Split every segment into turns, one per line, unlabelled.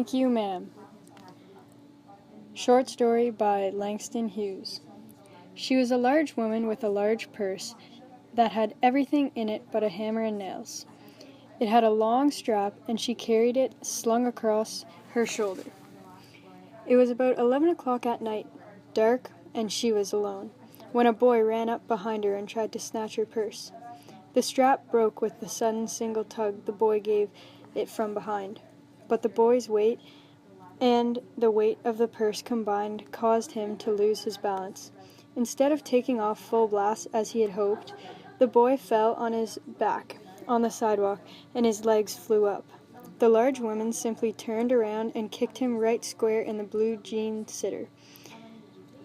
Thank you, ma'am. Short story by Langston Hughes. She was a large woman with a large purse that had everything in it but a hammer and nails. It had a long strap, and she carried it slung across her shoulder. It was about 11 o'clock at night, dark, and she was alone, when a boy ran up behind her and tried to snatch her purse. The strap broke with the sudden single tug the boy gave it from behind, but the boy's weight and the weight of the purse combined caused him to lose his balance. Instead of taking off full blast as he had hoped, the boy fell on his back on the sidewalk, and his legs flew up. The large woman simply turned around and kicked him right square in the blue jean sitter.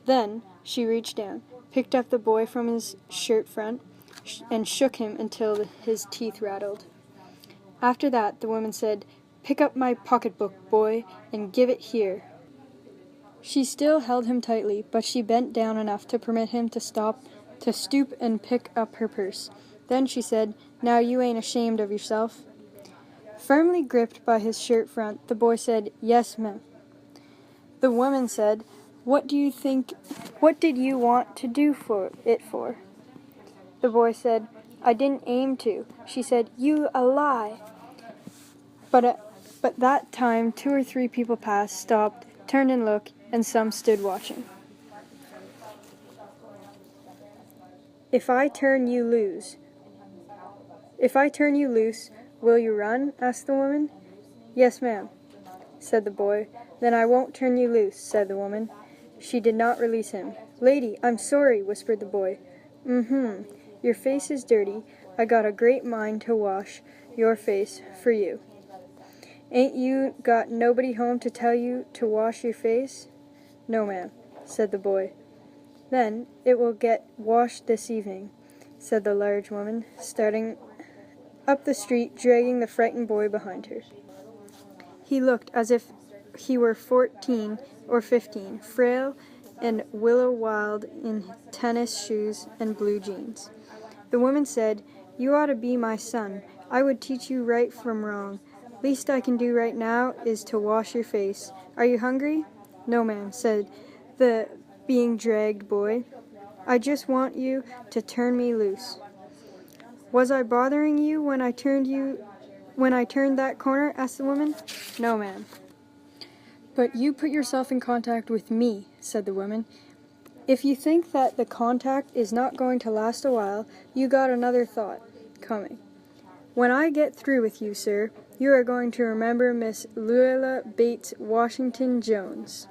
Then she reached down, picked up the boy from his shirt front, and shook him until his teeth rattled. After that, the woman said, "Pick up my pocketbook, boy, and give it here." She still held him tightly, but she bent down enough to permit him to stoop and pick up her purse. Then she said, "Now you ain't ashamed of yourself?" Firmly gripped by his shirt front, the boy said, "Yes, ma'am." The woman said, What did you want to do it for?" The boy said, "I didn't aim to." She said, "You a lie." But that time 2 or 3 people passed, stopped, turned and looked, and some stood watching. If I turn you loose, will you run?" asked the woman. "Yes, ma'am," said the boy. "Then I won't turn you loose," said the woman. She did not release him. "Lady, I'm sorry," whispered the boy. Your face is dirty. I got a great mind to wash your face for you." "Ain't you got nobody home to tell you to wash your face?" "No, ma'am," said the boy. "Then it will get washed this evening," said the large woman, starting up the street, dragging the frightened boy behind her. He looked as if he were 14 or 15, frail and willow-wild in tennis shoes and blue jeans. The woman said, "You ought to be my son. I would teach you right from wrong. Least I can do right now is to wash your face. Are you hungry?" "No, ma'am," said the being dragged boy. "I just want you to turn me loose." "Was I bothering you when I turned that corner?" asked the woman. "No, ma'am." "But you put yourself in contact with me," said the woman. "If you think that the contact is not going to last a while, you got another thought coming. When I get through with you, sir, you are going to remember Miss Luella Bates Washington Jones."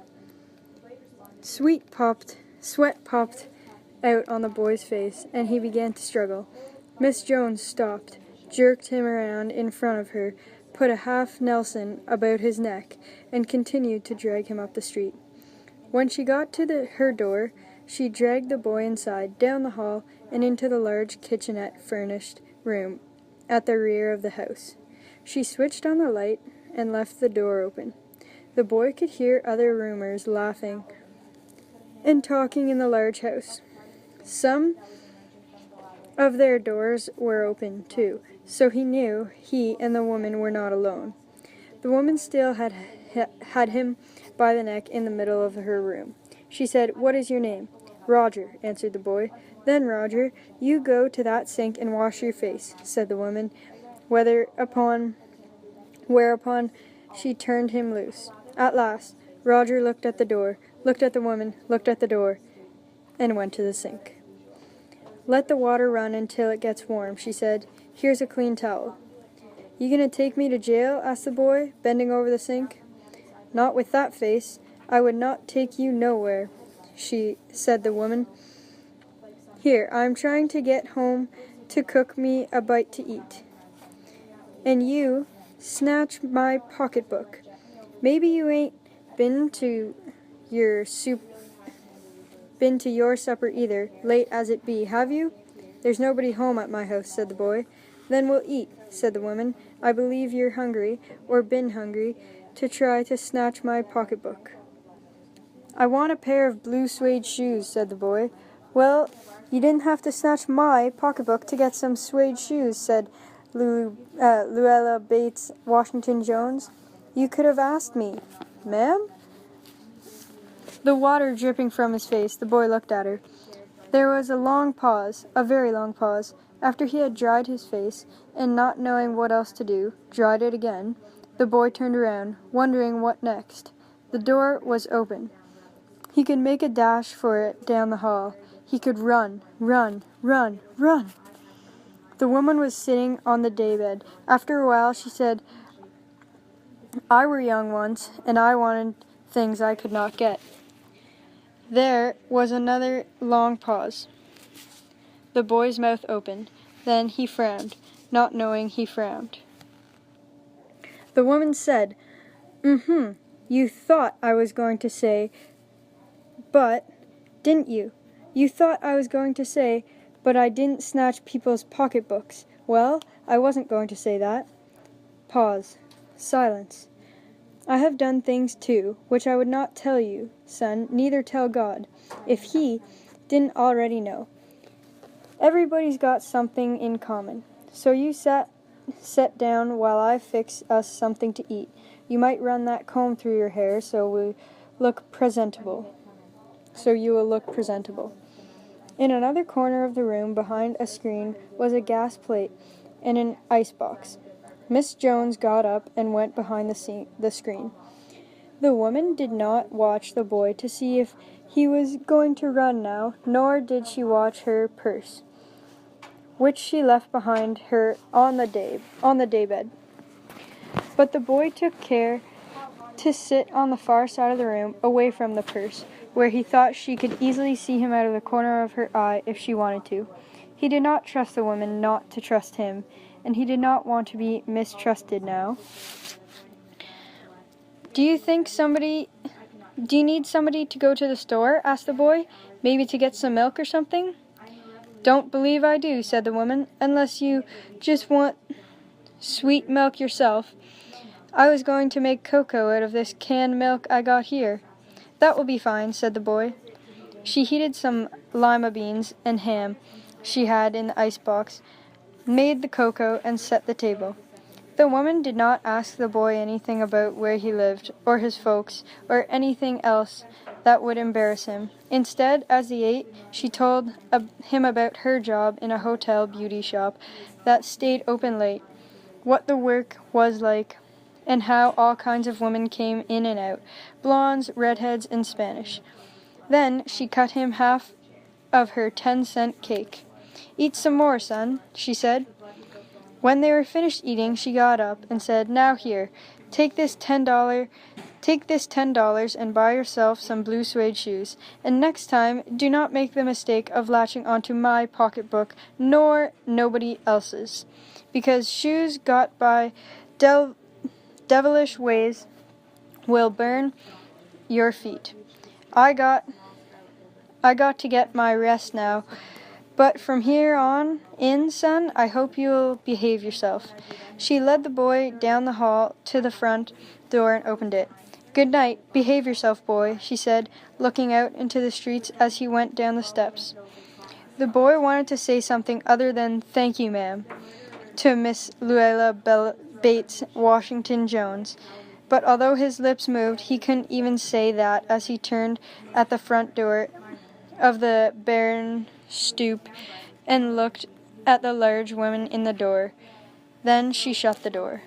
Sweat popped out on the boy's face, and he began to struggle. Miss Jones stopped, jerked him around in front of her, put a half Nelson about his neck, and continued to drag him up the street. When she got to her door, she dragged the boy inside, down the hall, and into the large kitchenette-furnished room at the rear of the house. She switched on the light and left the door open. The boy could hear other roomers laughing and talking in the large house. Some of their doors were open, too, so he knew he and the woman were not alone. The woman still had him by the neck in the middle of her room. She said, "What is your name?" "Roger," answered the boy. "Then, Roger, you go to that sink and wash your face," said the woman, whereupon she turned him loose. At last, Roger looked at the door, looked at the woman, looked at the door, and went to the sink. "Let the water run until it gets warm," she said. "Here's a clean towel." "You gonna take me to jail?" asked the boy, bending over the sink. "Not with that face. I would not take you nowhere," said the woman. "Here, I'm trying to get home to cook me a bite to eat. And you snatch my pocketbook. Maybe you ain't been to your supper either, late as it be, have you?" "There's nobody home at my house," said the boy. "Then we'll eat," said the woman. "I believe you're hungry, or been hungry, to try to snatch my pocketbook." "I want a pair of blue suede shoes," said the boy. "Well, you didn't have to snatch my pocketbook to get some suede shoes," said Luella Bates Washington Jones. You could have asked me. Ma'am? The water dripping from his face, the boy looked at her. There was a long pause, a very long pause. After he had dried his face, and not knowing what else to do, dried it again, the boy turned around, wondering what next. The door was open. He could make a dash for it down the hall. He could run, run, run, run. The woman was sitting on the daybed. After a while she said, I were young once, and I wanted things I could not get. There was another long pause. The boy's mouth opened. Then he frowned, not knowing he frowned. The woman said, You thought I was going to say, but, didn't you? You thought I was going to say, but I didn't snatch people's pocketbooks. Well, I wasn't going to say that. Pause. Silence. I have done things too, which I would not tell you, son, neither tell God, if he didn't already know. Everybody's got something in common. So you sit down while I fix us something to eat. You might run that comb through your hair so you will look presentable. In another corner of the room, behind a screen, was a gas plate and an ice box. Miss Jones got up and went behind the screen. The woman did not watch the boy to see if he was going to run now, nor did she watch her purse, which she left behind her on the daybed. But the boy took care to sit on the far side of the room, away from the purse, where he thought she could easily see him out of the corner of her eye if she wanted to. He did not trust the woman not to trust him, and he did not want to be mistrusted now. Do you need somebody to go to the store? Asked the boy. Maybe to get some milk or something? Don't believe I do, said the woman, unless you just want sweet milk yourself. I was going to make cocoa out of this canned milk I got here. That will be fine, said the boy. She heated some lima beans and ham she had in the ice box, made the cocoa, and set the table. The woman did not ask the boy anything about where he lived, or his folks, or anything else that would embarrass him. Instead, as he ate, she told him about her job in a hotel beauty shop that stayed open late, what the work was like, and how all kinds of women came in and out, blondes, redheads, and Spanish. Then she cut him half of her 10-cent cake. Eat some more, son, she said. When they were finished eating, she got up and said, Now here, take this $10 and buy yourself some blue suede shoes. And next time, do not make the mistake of latching onto my pocketbook, nor nobody else's, because shoes got by devilish ways will burn your feet. I got to get my rest now. But from here on in, son, I hope you'll behave yourself. She led the boy down the hall to the front door and opened it. Good night. Behave yourself, boy, she said, looking out into the streets as he went down the steps. The boy wanted to say something other than thank you, ma'am, to Miss Luella Bates Washington Jones. But although his lips moved, he couldn't even say that as he turned at the front door of the barren stoop and looked at the large woman in the door. Then she shut the door.